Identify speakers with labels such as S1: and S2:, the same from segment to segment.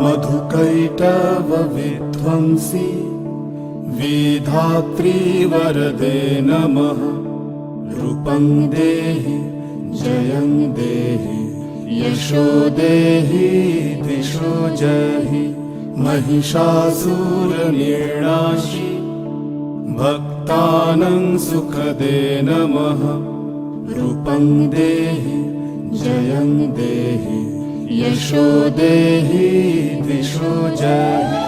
S1: मधुकैटवविध्वंसी विधात्री वरदे नमः। रूपं देहि जयं देहि यशो देहि दिशो जहि। महिषासुरनिर्नाशि भक्तानां सुखदे नमः। रूपं देहि जयं देहि यशो देहि दिशो जहि।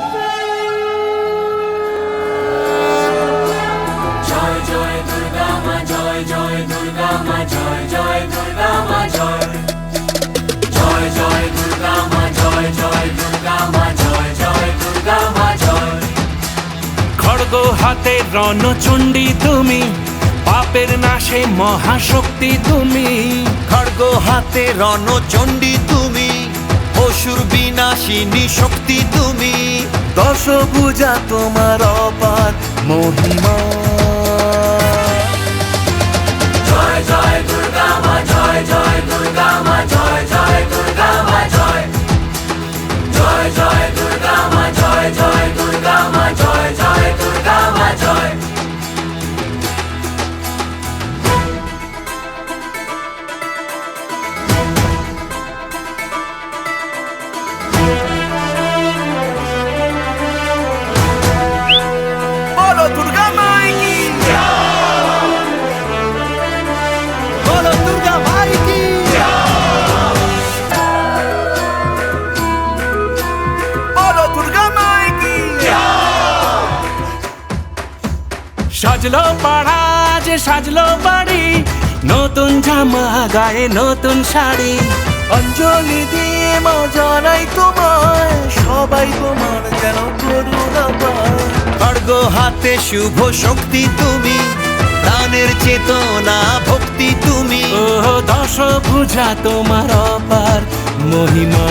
S2: জয় জয় দুর্গা মা জয় জয় দুর্গা মা জয় জয় দুর্গা মা জয় জয় জয় দুর্গা মা জয় জয় দুর্গা মা জয় জয় দুর্গা মা জয়।
S3: খড়গ হাতে রণচণ্ডী তুমি, পাপের নাশে মহাশক্তি তুমি।
S4: খড়গ হাতে রণচণ্ডী তুমি, অসুর বিনাশিনী শক্তি তুমি। দশভুজা তোমার অপার মহিমা।
S2: জয় জয় দুর্গা মা জয় জয় দুর্গা মা জয় জয় দুর্গা মা জয় জয় জয় দুর্গা মা জয় জয় দুর্গা মা জয় জয় দুর্গা মা জয়।
S4: বলো দুর্গা মাই কি, বলো দুর্গা মাই কি। বলো দুর্গা মাই কি।
S3: সাজলো পাড়া যে সাজলো বাড়ি, নতুন জামা গায়ে নতুন শাড়ি।
S4: অঞ্জলি দিয়ে মা জানাই তোমায়, সবাই তোমার যেন করুণা পায়। খড়গ হাতে শুভ শক্তি তুমি, প্রাণের চেতনা ভক্তি তুমি।
S3: ও দশভুজা তোমার অপার মহিমা।